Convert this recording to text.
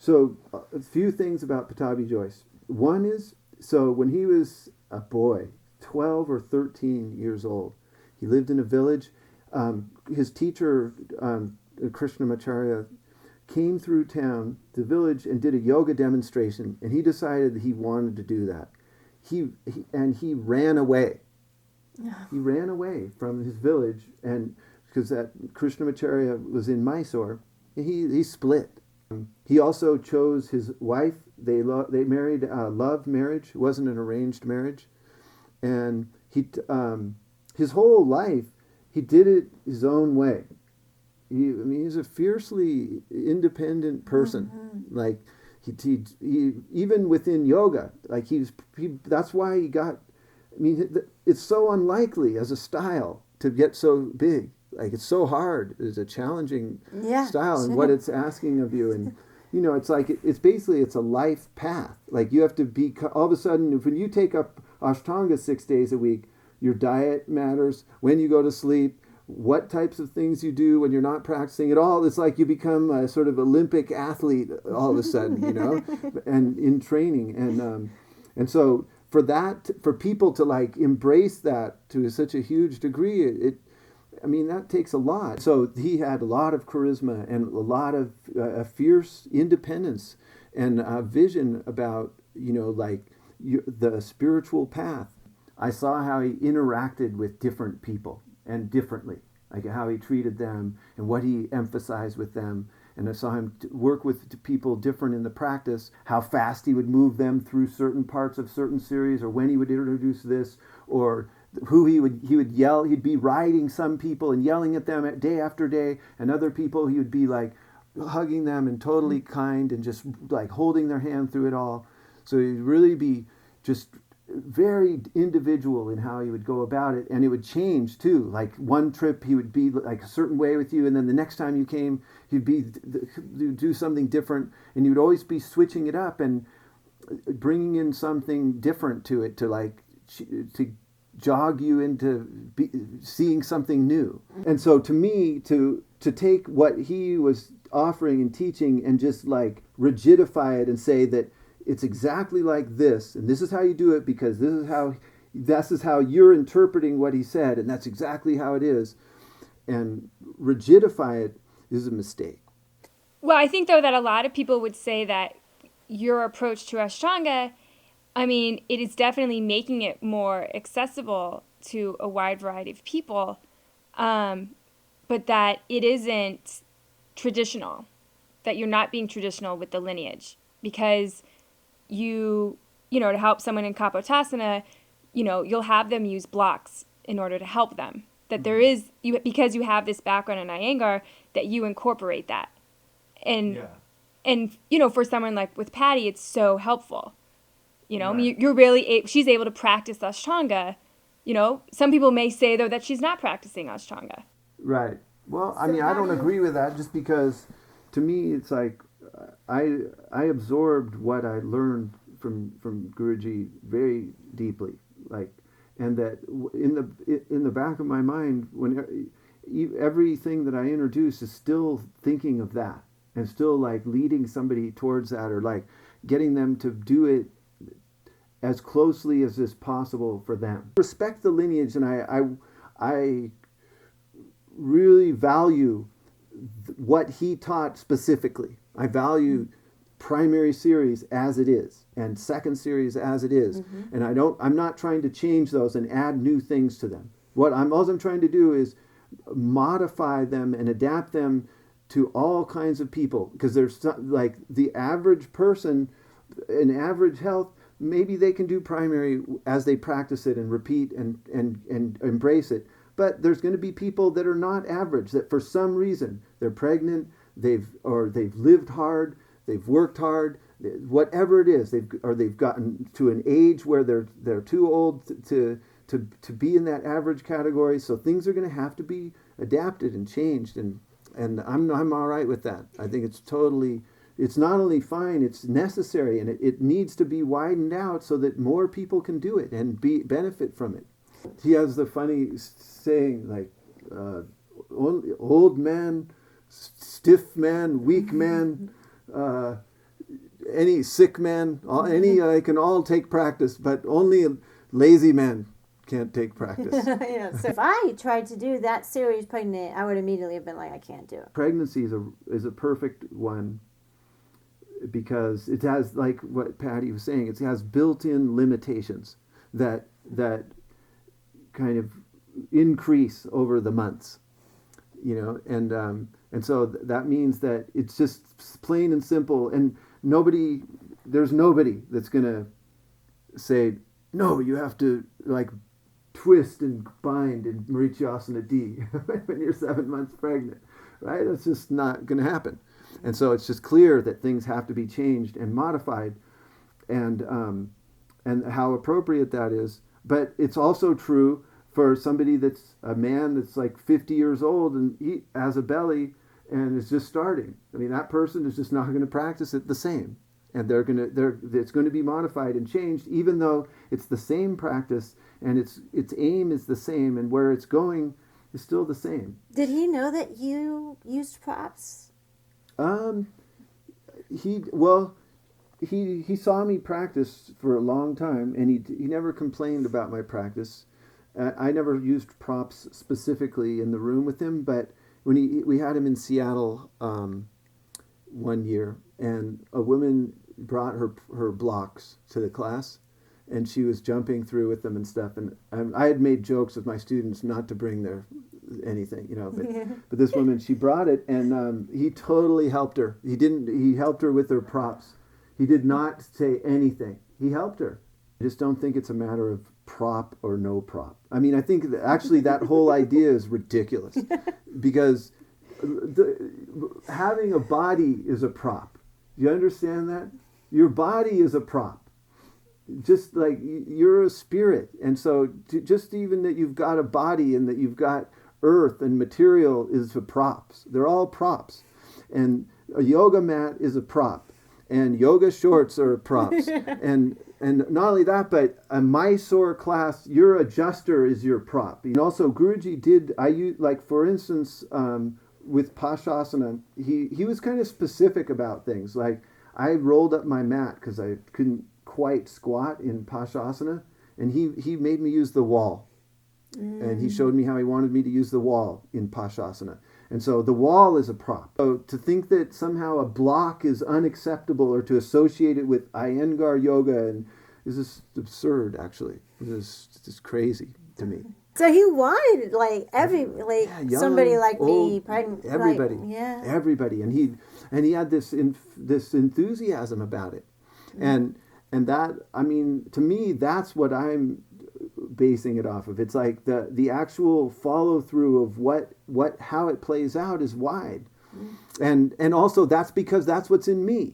So a few things about Pabi Joyce. One is, so when he was a boy, 12 or 13 years old, he lived in a village. His teacher, Krishnamacharya, came through town, the village, and did a yoga demonstration, and he decided that he wanted to do that. He ran away. He ran away from his village, and because that Krishnamacharya was in Mysore, he split. He also chose his wife. They married love marriage. It wasn't an arranged marriage, and his whole life he did it his own way. He's a fiercely independent person. Mm-hmm. Like he even within yoga, like that's why he got. I mean, it's so unlikely as a style to get so big. Like it's so hard. It's a challenging style and what it's asking of you. And it's like it's basically it's a life path. Like you have to be all of a sudden when you take up Ashtanga 6 days a week, your diet matters. When you go to sleep, what types of things you do when you're not practicing at all. It's like you become a sort of Olympic athlete all of a sudden, and in training and so for people to like embrace that to such a huge degree, that takes a lot. So he had a lot of charisma and a lot of fierce independence and vision about, the spiritual path. I saw how he interacted with different people and differently, like how he treated them and what he emphasized with them. And I saw him work with people different in the practice, how fast he would move them through certain parts of certain series, or when he would introduce this, or who he would yell. He'd be riding some people and yelling at them day after day, and other people he would be like hugging them and totally kind and just like holding their hand through it all. So he'd really be just very individual in how he would go about it, and it would change too. Like one trip he would be like a certain way with you, and then the next time you came he'd do something different, and you'd always be switching it up and bringing in something different to it to jog you into seeing something new. And so to me, to take what he was offering and teaching and just like rigidify it and say that it's exactly like this, and this is how you do it because this is how you're interpreting what he said, and that's exactly how it is, and rigidify it is a mistake. Well, I think, though, that a lot of people would say that your approach to Ashtanga, it is definitely making it more accessible to a wide variety of people, but that it isn't traditional, that you're not being traditional with the lineage, because to help someone in Kapotasana, you'll have them use blocks in order to help them. That there is, because you have this background in Iyengar, that you incorporate that. And for someone like with Patty, it's so helpful. Right. You're really, she's able to practice Ashtanga. Some people may say, though, that she's not practicing Ashtanga. Right. Well, I don't agree with that, just because to me it's like I absorbed what I learned from Guruji very deeply, and that in the back of my mind, when everything that I introduce is still thinking of that, and still like leading somebody towards that, or like getting them to do it as closely as is possible for them. Respect the lineage, and I really value what he taught specifically. I value primary series as it is and second series as it is. Mm-hmm. And I'm not trying to change those and add new things to them. All I'm trying to do is modify them and adapt them to all kinds of people, because there's like the average person in average health, maybe they can do primary as they practice it and repeat and embrace it. But there's going to be people that are not average, that for some reason they're pregnant, they've lived hard, they've worked hard, whatever it is, they've gotten to an age where they're too old to be in that average category. So things are going to have to be adapted and changed, and I'm all right with that. I think it's not only fine, it's necessary, and it needs to be widened out so that more people can do it and benefit from it. He has the funny saying, like, old man, stiff man, weak man, any sick man, they can all take practice, but only lazy men can't take practice. Yeah, so if I tried to do that series pregnant, I would immediately have been like, I can't do it. Pregnancy is a perfect one because it has, like what Patty was saying, it has built-in limitations that kind of increase over the months, and so that means that it's just plain and simple, and there's nobody that's gonna say, no, you have to like twist and bind in Marichasana D when you're 7 months pregnant, right? That's just not gonna happen. And so it's just clear that things have to be changed and modified, and how appropriate that is. But it's also true for somebody that's a man that's like 50 years old and he has a belly and is just starting. I mean, that person is just not going to practice it the same, and it's going to be modified and changed, even though it's the same practice and its aim is the same and where it's going is still the same. Did he know that you used props? He saw me practice for a long time, and he never complained about my practice. I never used props specifically in the room with him, but when we had him in Seattle one year, and a woman brought her blocks to the class, and she was jumping through with them and stuff, and I had made jokes with my students not to bring their anything, but this woman, she brought it, and he totally helped her. He helped her with her props. He did not say anything. He helped her. I just don't think it's a matter of prop or no prop. I mean, I think actually that whole idea is ridiculous, because having a body is a prop. You understand that? Your body is a prop. Just like you're a spirit. And so just even that you've got a body and that you've got earth and material is for props. They're all props. And a yoga mat is a prop. And yoga shorts are props. And not only that, but a Mysore class, your adjuster is your prop. And also Guruji I use, like for instance, with Pashasana, he was kind of specific about things. Like I rolled up my mat because I couldn't quite squat in Pashasana, and he made me use the wall. And he showed me how he wanted me to use the wall in Pashasana. And so the wall is a prop. So to think that somehow a block is unacceptable or to associate it with Iyengar yoga is just absurd, actually. It's just crazy to me. So he wanted young, somebody like old, me, pregnant, everybody, everybody, and he had this enthusiasm about it, and that, I mean, to me, that's what I'm basing it off of. It's like the actual follow through of how it plays out is wide, and also that's because that's what's in me.